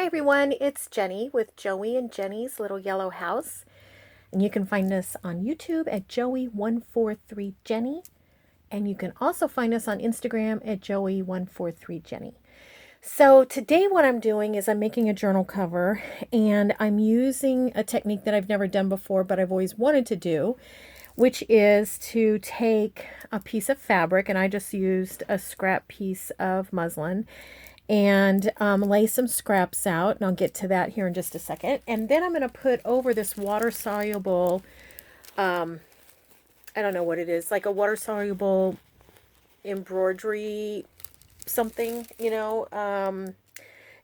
Hi everyone, it's Jenny with Joey and Jenny's Little Yellow House. And you can find us on YouTube at Joey143Jenny. And you can also find us on Instagram at Joey143Jenny. So today what I'm doing is I'm making a journal cover, and I'm using a technique that I've never done before, but I've always wanted to do, which is to take a piece of fabric, and I just used a scrap piece of muslin, and lay some scraps out, and I'll get to that here in just a second. And then I'm going to put over this water-soluble, I don't know what it is, like a water-soluble embroidery something,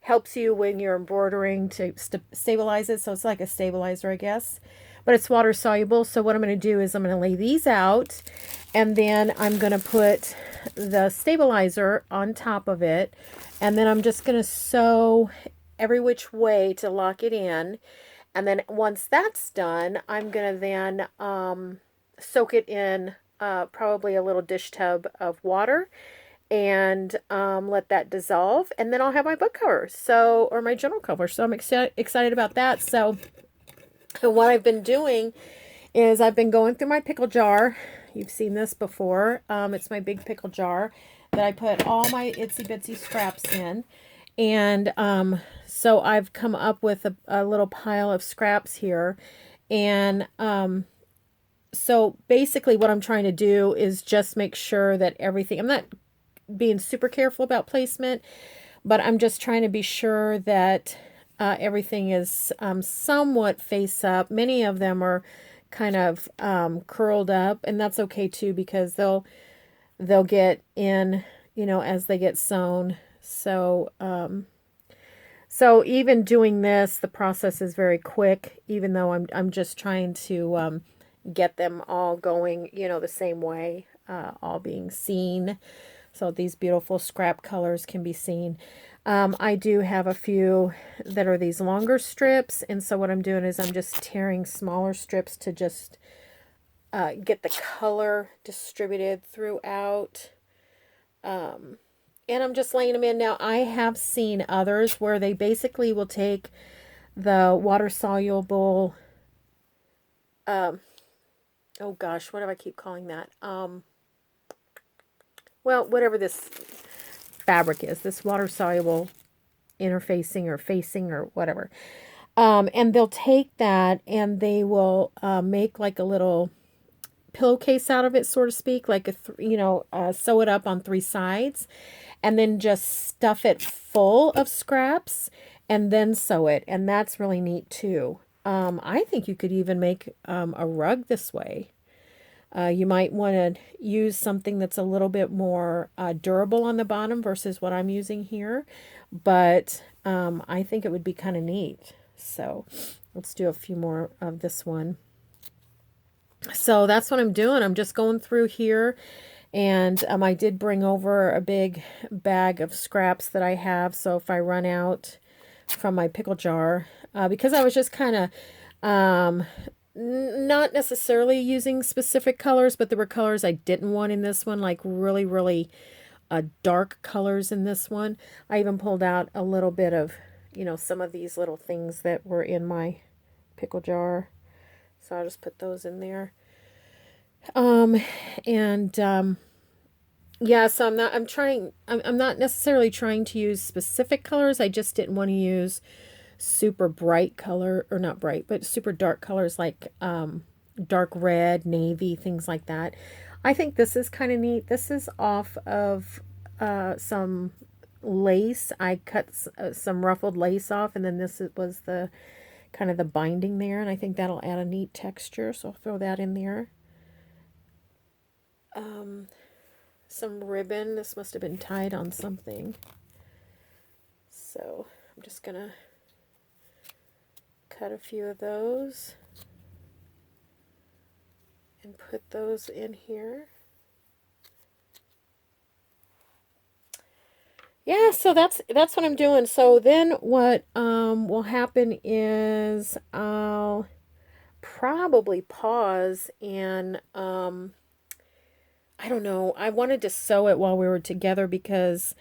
helps you when you're embroidering to stabilize it. So it's like a stabilizer, I guess, but it's water soluble. So what I'm going to do is I'm going to lay these out, and then I'm going to put the stabilizer on top of it, and then I'm just going to sew every which way to lock it in. And then once that's done, I'm going to then soak it in probably a little dish tub of water, and let that dissolve, and then I'll have my book cover, or my journal cover. So I'm excited about that. So what I've been doing is I've been going through my pickle jar. You've seen this before. It's my big pickle jar that I put all my itsy bitsy scraps in. And so I've come up with a little pile of scraps here. And so basically what I'm trying to do is just make sure that everything, I'm not being super careful about placement, but I'm just trying to be sure that everything is somewhat face up. Many of them are kind of curled up, and that's okay too, because they'll get in, as they get sewn. So even doing this, the process is very quick, even though I'm just trying to get them all going, the same way, all being seen. So these beautiful scrap colors can be seen. I do have a few that are these longer strips, and so what I'm doing is I'm just tearing smaller strips to just get the color distributed throughout. And I'm just laying them in. Now, I have seen others where they basically will take the water-soluble, oh gosh, what do I keep calling that? Well, whatever this fabric is, this water-soluble interfacing or facing or whatever. And they'll take that and they will make like a little pillowcase out of it, so to speak, like sew it up on three sides, and then just stuff it full of scraps and then sew it. And that's really neat too. I think you could even make a rug this way. You might want to use something that's a little bit more durable on the bottom versus what I'm using here. But I think it would be kind of neat. So let's do a few more of this one. So that's what I'm doing. I'm just going through here. And I did bring over a big bag of scraps that I have. So if I run out from my pickle jar, because I was just kind of not necessarily using specific colors, but there were colors I didn't want in this one, like really, really dark colors in this one. I even pulled out a little bit of, some of these little things that were in my pickle jar. So I'll just put those in there. Yeah, so I'm not necessarily trying to use specific colors. I just didn't want to use super bright color, or not bright, but super dark colors like dark red, navy, things like that. I think this is kind of neat. This is off of some lace. I cut some ruffled lace off, and then was the kind of the binding there, and I think that'll add a neat texture, so I'll throw that in there. Some ribbon. This must have been tied on something. So I'm just gonna cut a few of those and put those in here. Yeah, so that's what I'm doing. So then what will happen is I'll probably pause and I don't know. I wanted to sew it while we were together because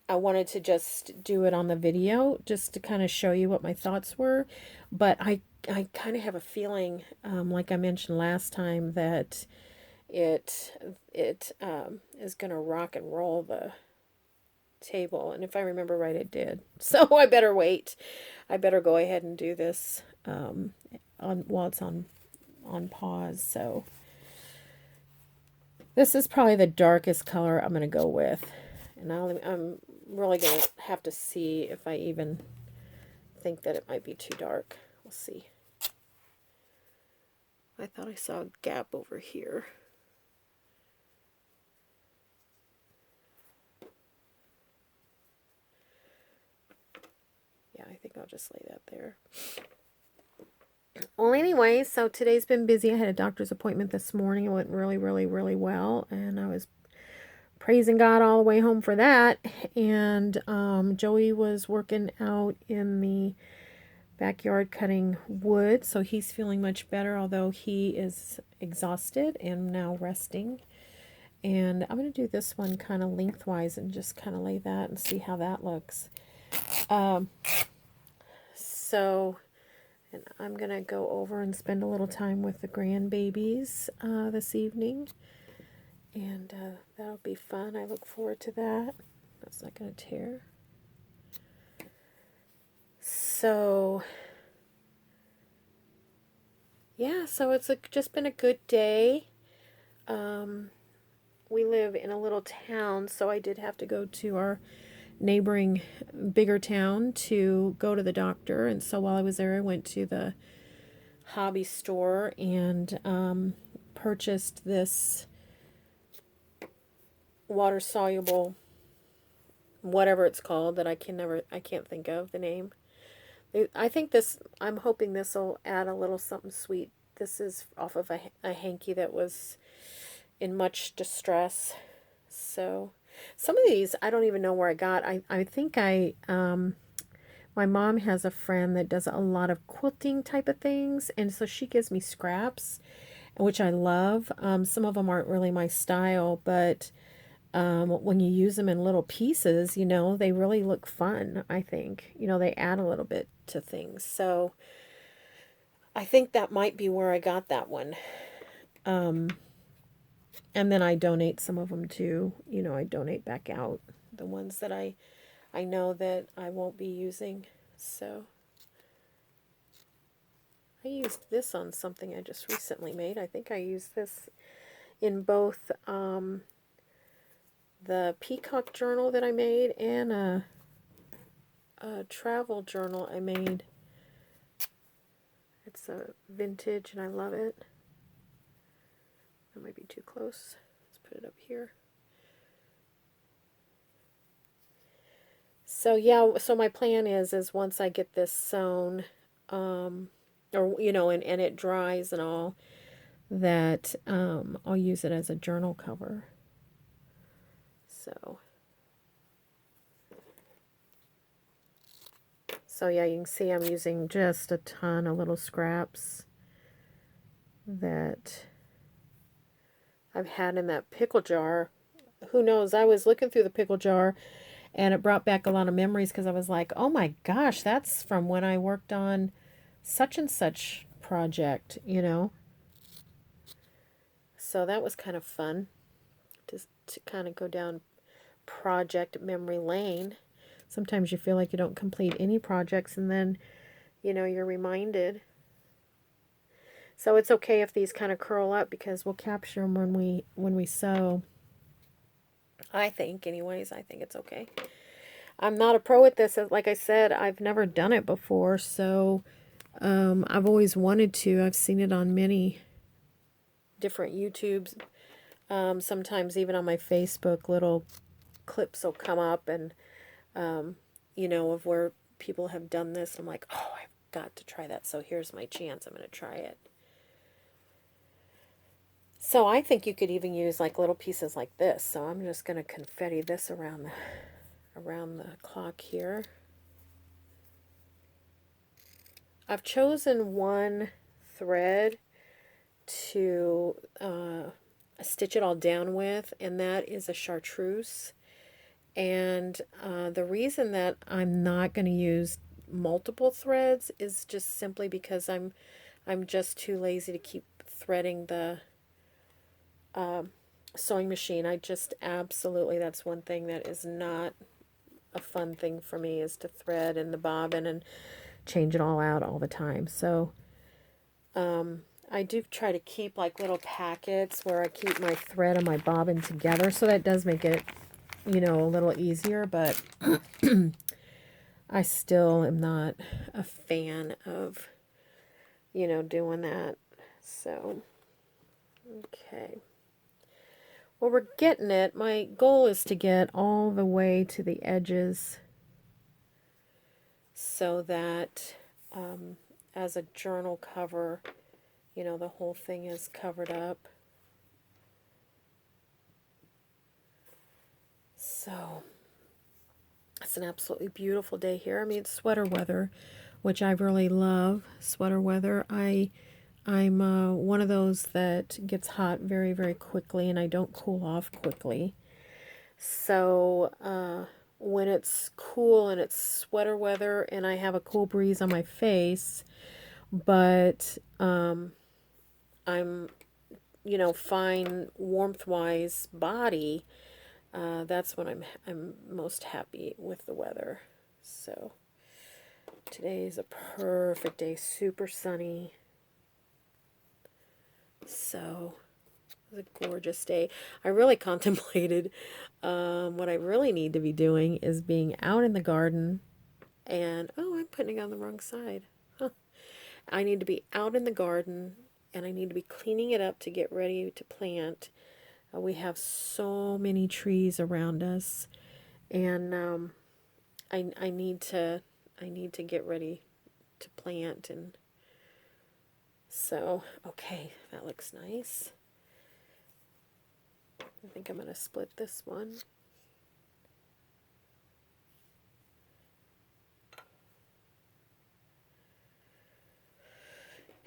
I wanted to just do it on the video just to kind of show you what my thoughts were. But I kind of have a feeling, like I mentioned last time, that it is going to rock and roll the table. And if I remember right, it did. So I better wait. I better go ahead and do this on while it's on pause. So this is probably the darkest color I'm going to go with. And I'm really going to have to see if I even think that it might be too dark. We'll see. I thought I saw a gap over here. Yeah, I think I'll just lay that there. Well, anyway, so today's been busy. I had a doctor's appointment this morning. It went really, really, really well. And I was praising God all the way home for that. And Joey was working out in the backyard cutting wood. So he's feeling much better, although he is exhausted and now resting. And I'm going to do this one kind of lengthwise and just kind of lay that and see how that looks. And I'm going to go over and spend a little time with the grandbabies this evening. And that'll be fun. I look forward to that. That's not going to tear. So, yeah, so it's just been a good day. We live in a little town, so I did have to go to our neighboring bigger town to go to the doctor. And so while I was there, I went to the hobby store and purchased this water soluble, whatever it's called, that I can't think of the name. I think this, I'm hoping this will add a little something sweet. This is off of a hanky that was in much distress. So some of these I don't even know where I got. I think my mom has a friend that does a lot of quilting type of things, and so she gives me scraps, which I love. Some of them aren't really my style, but when you use them in little pieces, they really look fun, I think. They add a little bit to things. So I think that might be where I got that one. And then I donate some of them too. I donate back out the ones that I know that I won't be using. So I used this on something I just recently made. I think I used this in both the peacock journal that I made and a travel journal I made. It's a vintage and I love it. That might be too close. Let's put it up here. So yeah, so my plan is once I get this sewn, and it dries and all, that I'll use it as a journal cover. So yeah, you can see I'm using just a ton of little scraps that I've had in that pickle jar. Who knows? I was looking through the pickle jar and it brought back a lot of memories because I was like, oh my gosh, that's from when I worked on such and such project, So that was kind of fun to kind of go down project memory lane. Sometimes you feel like you don't complete any projects and then, you're reminded. So it's okay if these kind of curl up because we'll capture them when we sew. I think, anyways, I think it's okay. I'm not a pro at this. Like I said, I've never done it before, so I've always wanted to. I've seen it on many different YouTubes. Sometimes even on my Facebook, little clips will come up and, of where people have done this. I'm like, oh, I've got to try that. So here's my chance. I'm going to try it. So I think you could even use like little pieces like this. So I'm just going to confetti this around the clock here. I've chosen one thread to stitch it all down with, and that is a chartreuse. And the reason that I'm not going to use multiple threads is just simply because I'm just too lazy to keep threading the sewing machine. I just absolutely, that's one thing that is not a fun thing for me, is to thread and the bobbin and change it all out all the time. So I do try to keep like little packets where I keep my thread and my bobbin together, so that does make it, you know, a little easier, but I still am not a fan of, you know, doing that. So, okay. Well, we're getting it. My goal is to get all the way to the edges so that as a journal cover, you know, the whole thing is covered up. So, it's an absolutely beautiful day here. I mean, it's sweater weather, which I really love. Sweater weather. I'm one of those that gets hot very, very quickly, and I don't cool off quickly. So when it's cool and it's sweater weather and I have a cool breeze on my face, but I'm, you know, fine warmth-wise body, that's when I'm most happy with the weather. So today is a perfect day, super sunny. So it was a gorgeous day. I really contemplated what I really need to be doing is being out in the garden and, oh, I'm putting it on the wrong side. Huh. I need to be out in the garden and I need to be cleaning it up to get ready to plant. We have so many trees around us, and I need to get ready to plant. And so, okay, that looks nice. I think I'm going to split this one.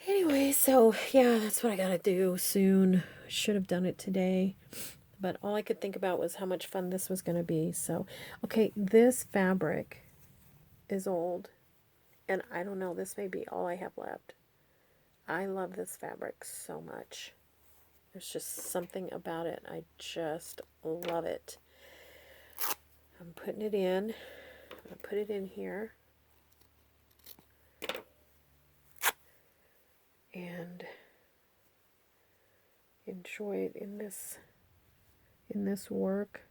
Anyway, so yeah, that's what I gotta do soon. Should have done it today, but all I could think about was how much fun this was gonna be. So, okay, this fabric is old, and I don't know, this may be all I have left. I love this fabric so much. There's just something about it. I just love it. I'm putting it in. I'm gonna put it in here. And enjoy it in this work.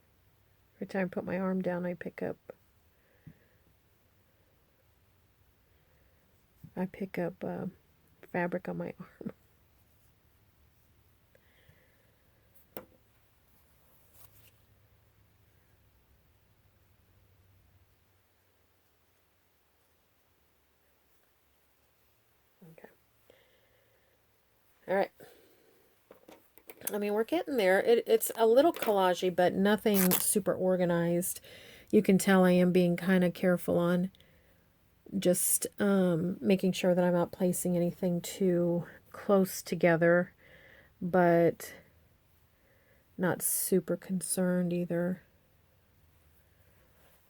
Every time I put my arm down, I pick up fabric on my arm. Okay. All right. I mean, we're getting there. It's a little collagey, but nothing super organized. You can tell I am being kind of careful on just making sure that I'm not placing anything too close together, but not super concerned either.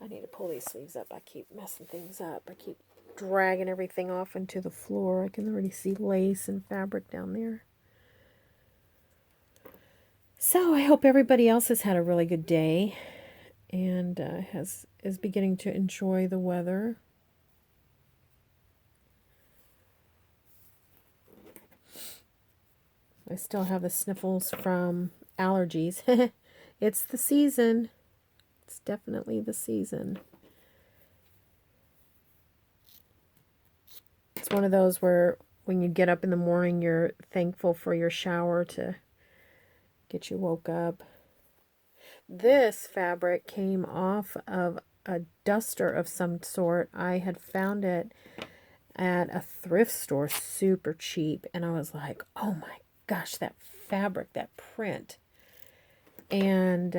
I need to pull these sleeves up. I keep messing things up. I keep dragging everything off into the floor. I can already see lace and fabric down there. So I hope everybody else has had a really good day and is beginning to enjoy the weather. I still have the sniffles from allergies. It's the season. It's definitely the season. It's one of those where when you get up in the morning, you're thankful for your shower to get you woke up. This fabric came off of a duster of some sort. I had found it at a thrift store super cheap, and I was like, oh my gosh, that fabric, that print. And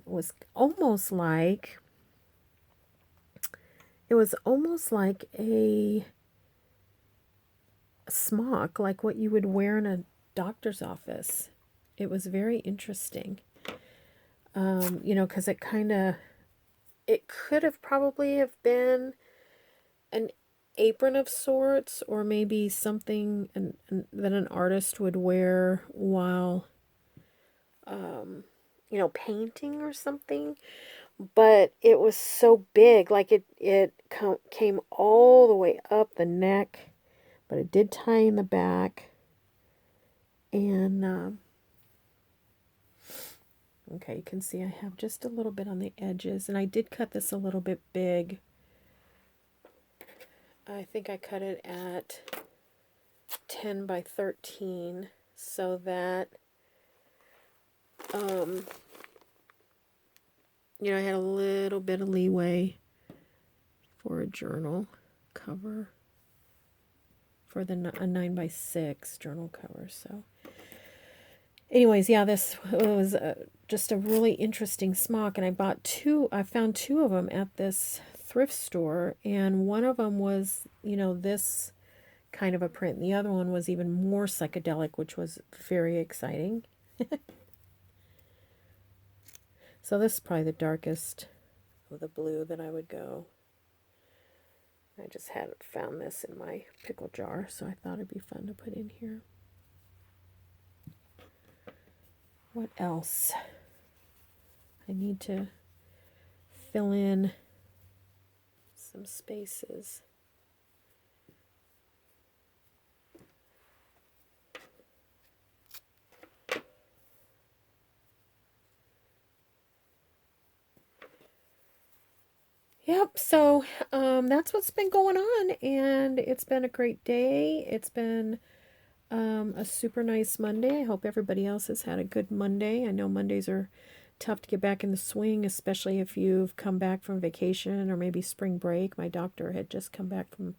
was almost like, it was almost like a smock, like what you would wear in a doctor's office. It was very interesting. You know, because it kind of it could have probably have been an apron of sorts, or maybe something that an artist would wear while, painting or something. But it was so big, like it came all the way up the neck, but it did tie in the back. And okay, you can see I have just a little bit on the edges, and I did cut this a little bit big. I think I cut it at 10 by 13 so that I had a little bit of leeway for a journal cover, for a 9 by 6 journal cover. So anyways, yeah, this was just a really interesting smock, and I found two of them at this thrift store, and one of them was, this kind of a print, and the other one was even more psychedelic, which was very exciting. So this is probably the darkest of the blue that I would go. I just hadn't found this in my pickle jar, so I thought it'd be fun to put in here. What else? I need to fill in some spaces. Yep, so that's what's been going on, and it's been a great day. It's been a super nice Monday. I hope everybody else has had a good Monday. I know Mondays are tough to get back in the swing, especially if you've come back from vacation or maybe spring break. My doctor had just come back from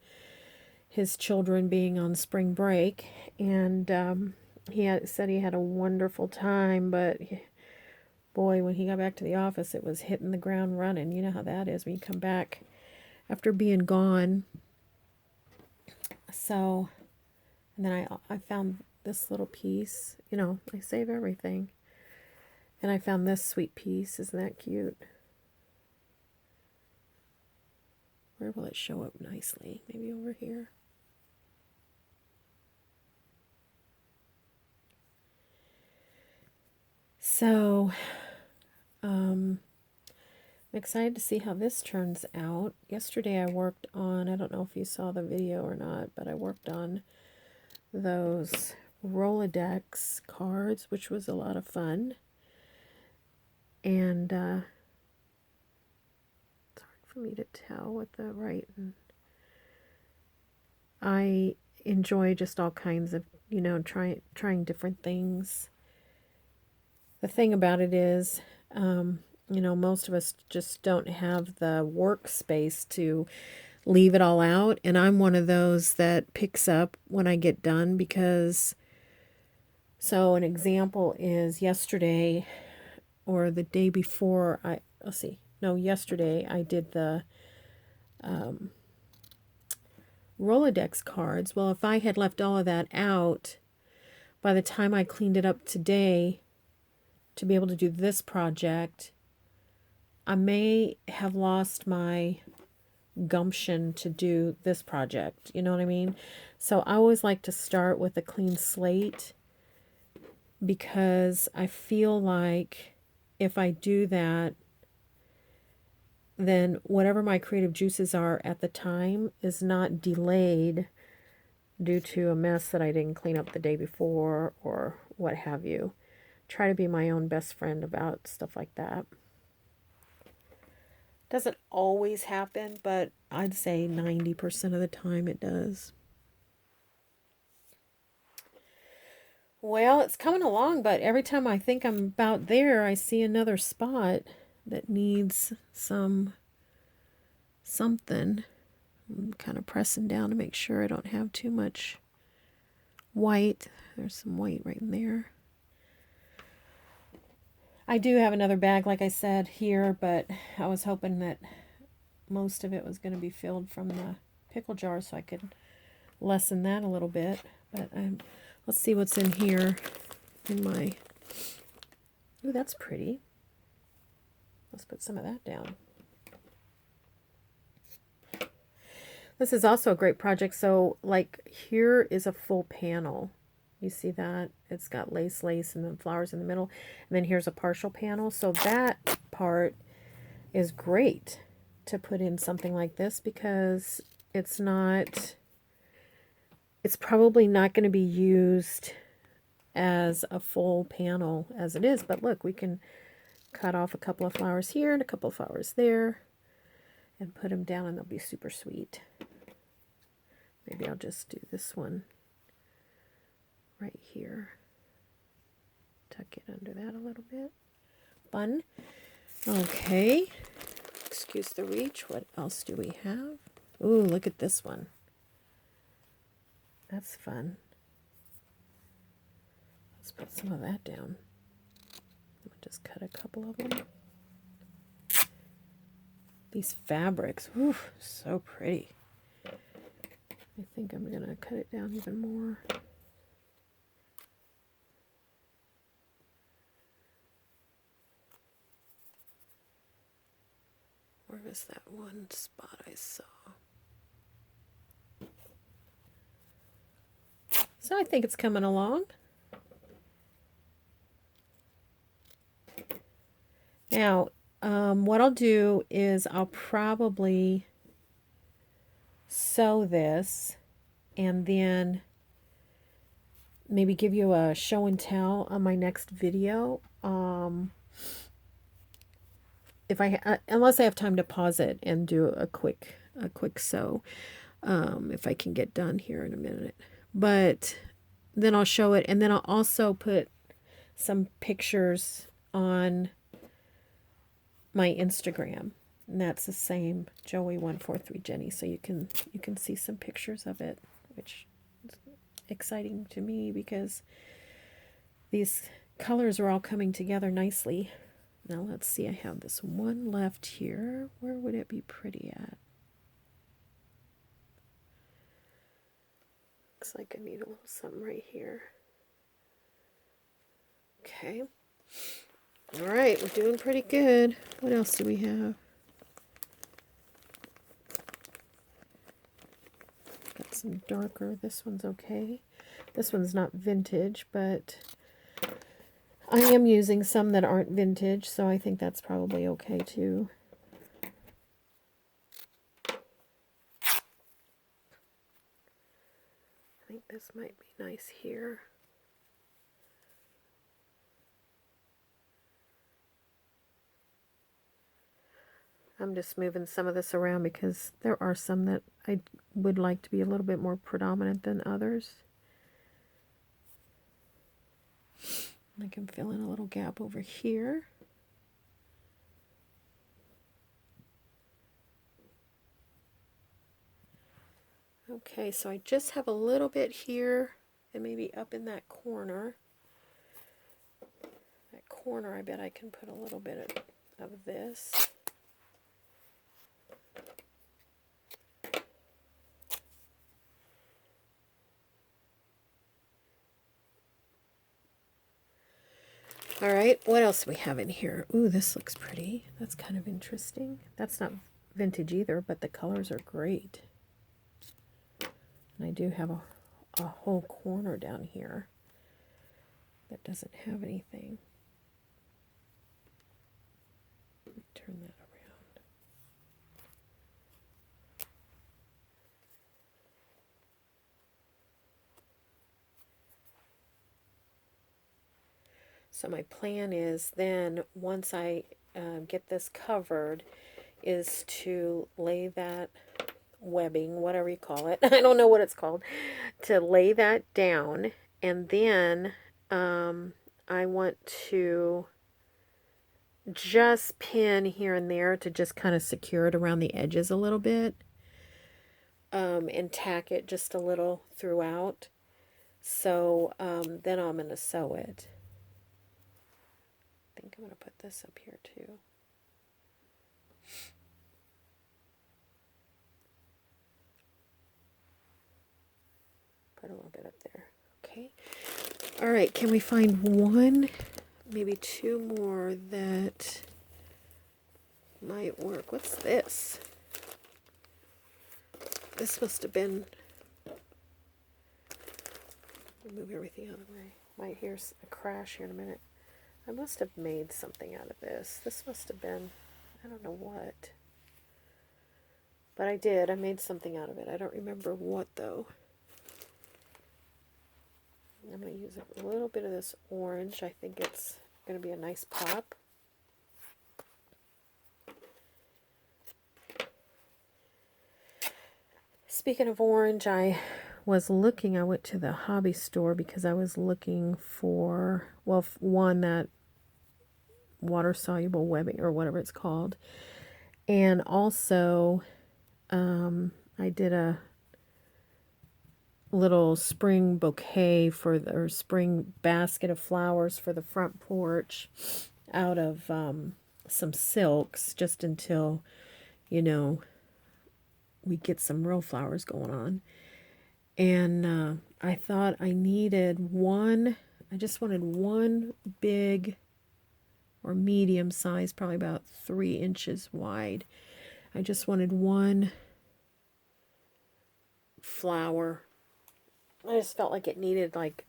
his children being on spring break, and said he had a wonderful time, but boy, when he got back to the office, it was hitting the ground running. You know how that is when you come back after being gone. So, and then I found this little piece. I save everything. And I found this sweet piece. Isn't that cute? Where will it show up nicely? Maybe over here. So, I'm excited to see how this turns out. Yesterday I worked on, I don't know if you saw the video or not, but I worked on those Rolodex cards, which was a lot of fun. And it's hard for me to tell what the I enjoy just all kinds of, trying different things. The thing about it is, most of us just don't have the workspace to leave it all out. And I'm one of those that picks up when I get done, because, so an example is yesterday or the day before, yesterday I did the Rolodex cards. Well, if I had left all of that out, by the time I cleaned it up today to be able to do this project, I may have lost my gumption to do this project. You know what I mean? So I always like to start with a clean slate, because I feel like if I do that, then whatever my creative juices are at the time is not delayed due to a mess that I didn't clean up the day before or what have you. Try to be my own best friend about stuff like that. Doesn't always happen, but I'd say 90% of the time it does. Well, it's coming along, but every time I think I'm about there, I see another spot that needs something. I'm kind of pressing down to make sure I don't have too much white. There's some white right in there. I do have another bag, like I said, here, but I was hoping that most of it was going to be filled from the pickle jar, so I could lessen that a little bit. But let's see what's in here in my... Ooh, that's pretty. Let's put some of that down. This is also a great project. So like here is a full panel. You see that? It's got lace and then flowers in the middle. And then here's a partial panel. So that part is great to put in something like this because it's probably not going to be used as a full panel as it is. But look, we can cut off a couple of flowers here and a couple of flowers there and put them down and they'll be super sweet. Maybe I'll just do this one right here. Tuck it under that a little bit. Fun. Okay. Excuse the reach. What else do we have? Ooh, look at this one. That's fun. Let's put some of that down. I'll just cut a couple of them. These fabrics, ooh, so pretty. I think I'm going to cut it down even more. Where was that one spot I saw? So I think it's coming along. Now, what I'll do is I'll probably sew this and then maybe give you a show and tell on my next video. If unless I have time to pause it and do a quick sew, if I can get done here in a minute. But then I'll show it, and then I'll also put some pictures on my Instagram, and that's the same Joey143 Jenny. So you can see some pictures of it, which is exciting to me because these colors are all coming together nicely. Now let's see, I have this one left here. Where would it be pretty at? Looks like I need a little something right here. Okay. All right, we're doing pretty good. What else do we have? Got some darker. This one's okay. This one's not vintage, but I am using some that aren't vintage, so I think that's probably okay too. I think this might be nice here. I'm just moving some of this around because there are some that I would like to be a little bit more predominant than others. I can fill in a little gap over here. Okay, so I just have a little bit here and maybe up in that corner. That corner, I bet I can put a little bit of this. All right, what else do we have in here? Ooh, this looks pretty. That's kind of interesting. That's not vintage either, but the colors are great. And I do have a whole corner down here that doesn't have anything. Let me turn that around. So my plan is then, once I get this covered, is to lay that webbing, whatever you call it, I don't know what it's called, to lay that down, and then I want to just pin here and there to just kind of secure it around the edges a little bit, and tack it just a little throughout. So then I'm going to sew it. I think I'm going to put this up here too. Put a little bit up there. Okay. All right, can we find one, maybe two more that might work? What's this? This must have been, move everything out of the way. Might hear a crash here in a minute. I must have made something out of this. This must have been, I don't know what. But I did. I made something out of it. I don't remember what, though. I'm going to use a little bit of this orange. I think it's going to be a nice pop. Speaking of orange, I went to the hobby store because I was looking for, well, one, that water-soluble webbing or whatever it's called. And also, I did a little spring bouquet or spring basket of flowers for the front porch out of some silks, just until, we get some real flowers going on. And I thought I just wanted one big or medium size, probably about 3 inches wide. I just wanted one flower. I just felt like it needed, like,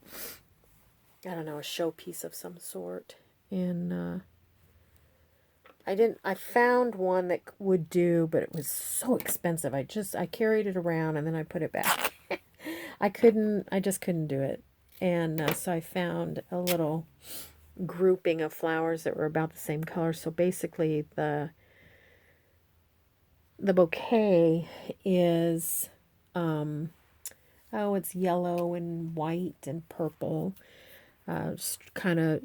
I don't know, a showpiece of some sort. And I found one that would do, but it was so expensive. I carried it around and then I put it back. I just couldn't do it. And so I found a little grouping of flowers that were about the same color. So basically the bouquet is, it's yellow and white and purple. Kind of,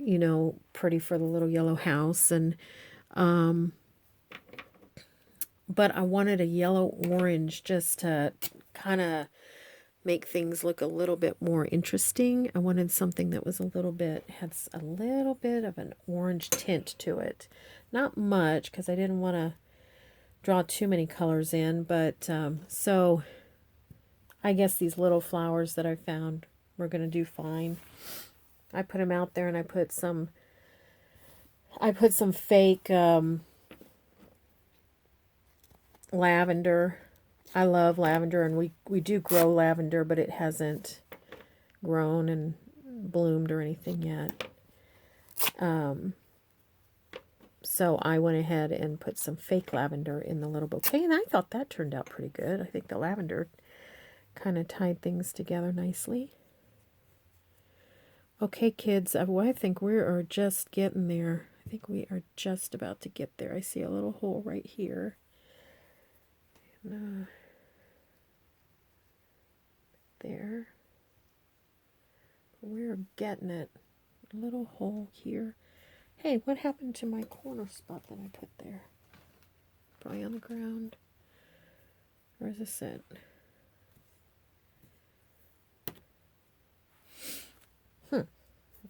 pretty for the little yellow house. And but I wanted a yellow-orange just to kind of make things look a little bit more interesting. I wanted something that was had a little bit of an orange tint to it. Not much, because I didn't want to draw too many colors in, but so I guess these little flowers that I found were going to do fine. I put them out there, and I put some fake lavender. I love lavender, and we do grow lavender, but it hasn't grown and bloomed or anything yet. So I went ahead and put some fake lavender in the little bouquet, and I thought that turned out pretty good. I think the lavender kind of tied things together nicely. Okay, kids, I think we are just getting there. I think we are just about to get there. I see a little hole right here. And, there. We're getting it. A little hole here. Hey, what happened to my corner spot that I put there? Probably on the ground. Where is this at?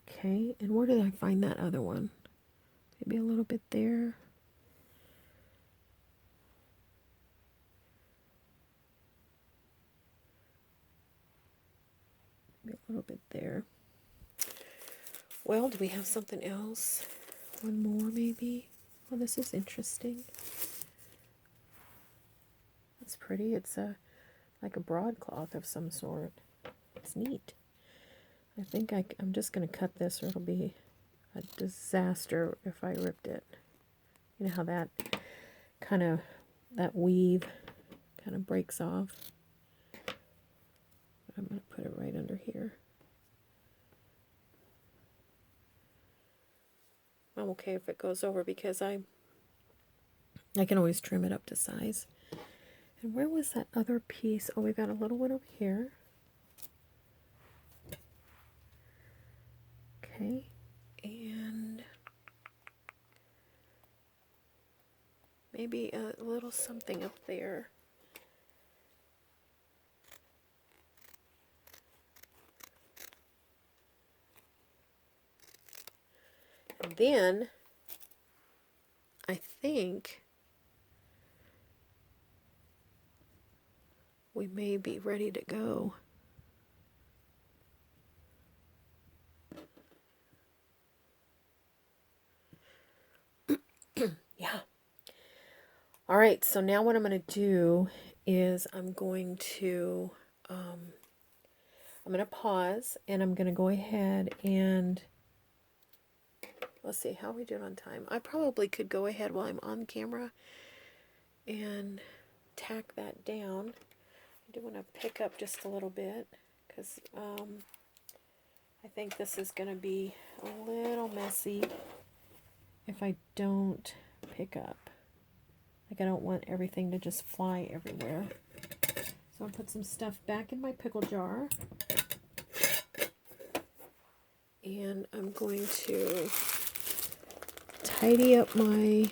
Okay, and where did I find that other one? Maybe a little bit there. Maybe a little bit there. Well, do we have something else? One more, maybe? Oh, this is interesting. That's pretty. It's like a broadcloth of some sort. It's neat. I think I'm just going to cut this, or it'll be a disaster if I ripped it. You know how that weave kind of breaks off. I'm going to put it right under here. I'm okay if it goes over, because I can always trim it up to size. And where was that other piece? Oh, we got a little one over here. Okay, and maybe a little something up there. And then I think we may be ready to go. Yeah. All right, so now what I'm going to do is I'm going to pause, and I'm going to go ahead and let's see, how are we doing on time? I probably could go ahead while I'm on camera and tack that down. I do want to pick up just a little bit because I think this is going to be a little messy if I don't pick up. Like, I don't want everything to just fly everywhere. So I'll put some stuff back in my pickle jar. And I'm going to tidy up my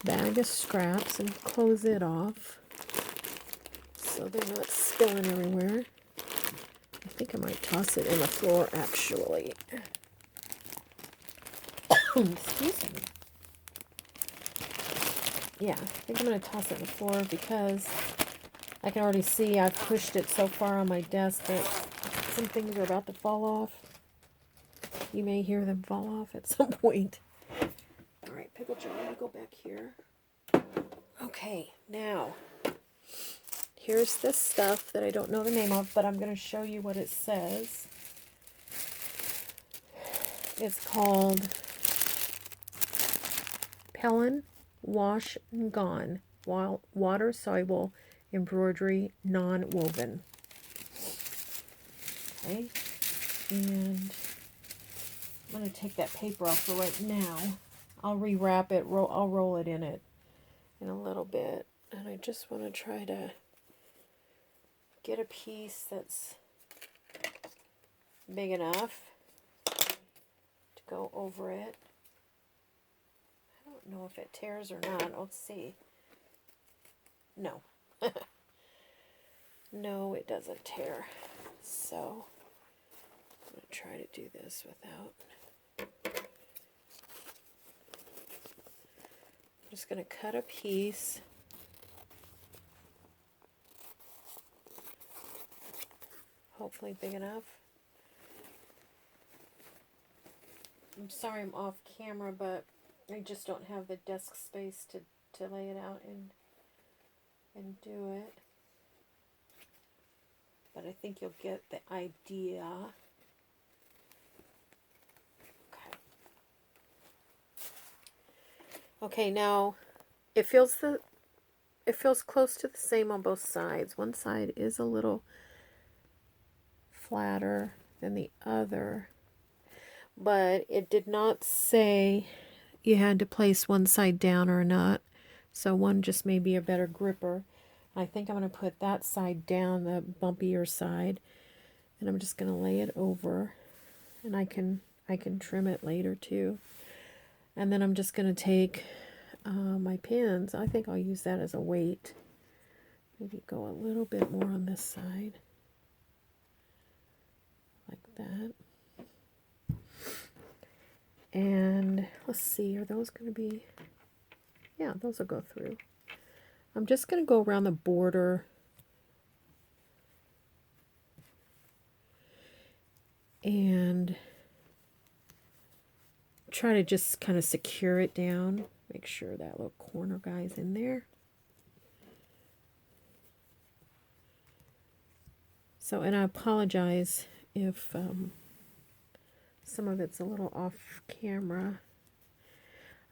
bag of scraps and close it off so they're not spilling everywhere. I think I might toss it in the floor, actually. Excuse me. Yeah, I think I'm going to toss it in the floor because I can already see I've pushed it so far on my desk that some things are about to fall off. You may hear them fall off at some point. All right, pickle jar, I'm going to go back here. Okay, now, here's this stuff that I don't know the name of, but I'm going to show you what it says. It's called Pellin Wash and Gone Water Soluble Embroidery Non-Woven. Okay, and I'm going to take that paper off for right now. I'll rewrap it, I'll roll it in a little bit. And I just want to try to get a piece that's big enough to go over it. I don't know if it tears or not. Let's see. No. No, it doesn't tear. So I'm going to try to do this without. I'm just going to cut a piece. Hopefully big enough. I'm sorry I'm off camera, but I just don't have the desk space to lay it out and do it. But I think you'll get the idea. Okay, now it feels close to the same on both sides. One side is a little flatter than the other, but it did not say you had to place one side down or not. So one just may be a better gripper. I think I'm going to put that side down, the bumpier side, and I'm just going to lay it over, and I can trim it later too. And then I'm just going to take my pins. I think I'll use that as a weight. Maybe go a little bit more on this side, like that. And let's see, are those going to be, yeah, those will go through. I'm just going to go around the border and try to just kind of secure it down. Make sure that little corner guy's in there. So, and I apologize if some of it's a little off camera.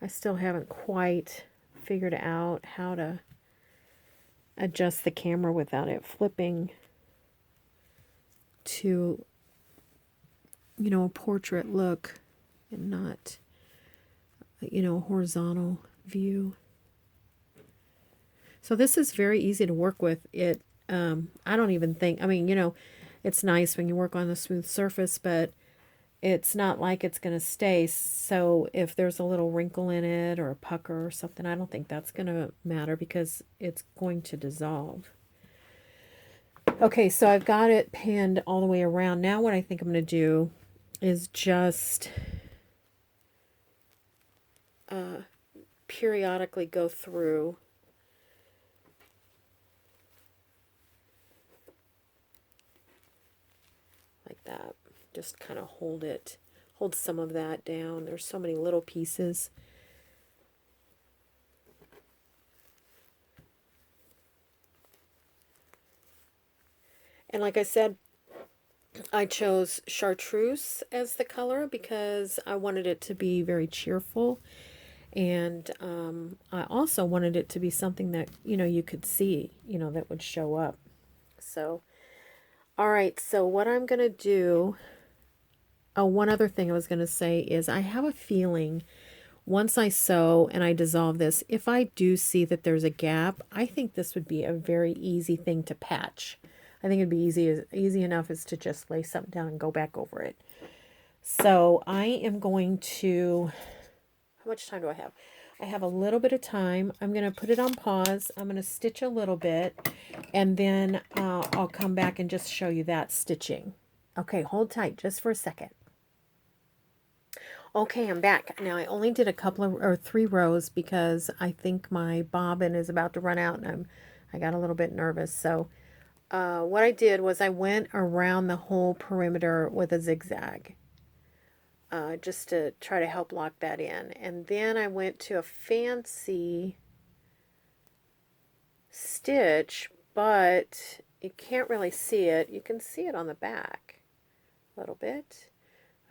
I still haven't quite figured out how to adjust the camera without it flipping to, you know, a portrait look and not, you know, a horizontal view. So this is very easy to work with. It, I don't even think, I mean, you know, it's nice when you work on a smooth surface, but it's not like it's going to stay. So if there's a little wrinkle in it or a pucker or something, I don't think that's going to matter because it's going to dissolve. Okay, so I've got it pinned all the way around. Now what I think I'm going to do is just periodically go through like that. Just kind of hold some of that down. There's so many little pieces. And like I said, I chose chartreuse as the color because I wanted it to be very cheerful. And I also wanted it to be something that, you could see, that would show up. So, all right. So what I'm going to do, oh, one other thing I was going to say is I have a feeling once I sew and I dissolve this, if I do see that there's a gap, I think this would be a very easy thing to patch. I think it'd be easy enough as to just lay something down and go back over it. So I am going to, how much time do I have? I have a little bit of time. I'm going to put it on pause. I'm going to stitch a little bit, and then I'll come back and just show you that stitching. Okay, hold tight just for a second. Okay, I'm back. Now, I only did a couple of, or 3 rows because I think my bobbin is about to run out, and I got a little bit nervous. So what I did was I went around the whole perimeter with a zigzag. Just to try to help lock that in. And then I went to a fancy stitch, but you can't really see it. You can see it on the back a little bit.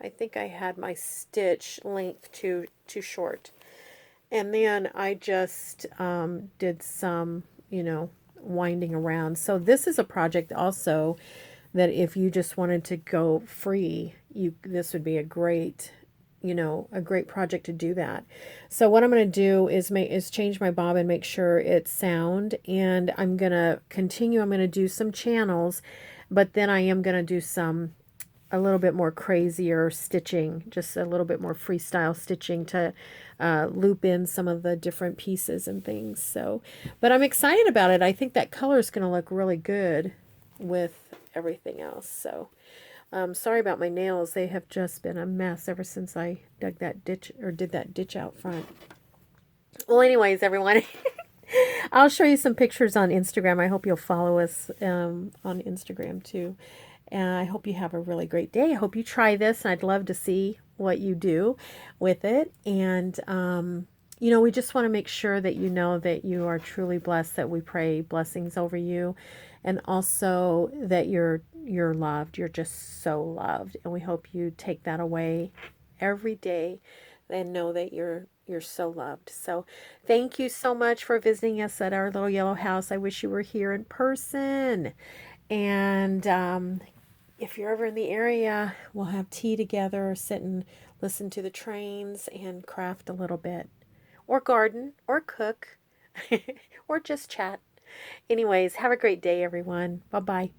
I think I had my stitch length too short. And then I just did some, winding around. So this is a project also that if you just wanted to go free, this would be a great project to do that. So what I'm going to do is change my bobbin, make sure it's sound, and I'm going to continue. I'm going to do some channels, but then I am going to do a little bit more crazier stitching, just a little bit more freestyle stitching to loop in some of the different pieces and things. So, but I'm excited about it. I think that color is going to look really good with everything else. So, sorry about my nails. They have just been a mess ever since I dug that ditch or did that ditch out front. Well, anyways, everyone, I'll show you some pictures on Instagram. I hope you'll follow us on Instagram too. And I hope you have a really great day. I hope you try this, and I'd love to see what you do with it. And, we just want to make sure that you know that you are truly blessed, that we pray blessings over you, and also that you're loved. You're just so loved. And we hope you take that away every day and know that you're so loved. So thank you so much for visiting us at our little yellow house. I wish you were here in person. And if you're ever in the area, we'll have tea together, sit and listen to the trains and craft a little bit, or garden, or cook, or just chat. Anyways, have a great day, everyone. Bye-bye.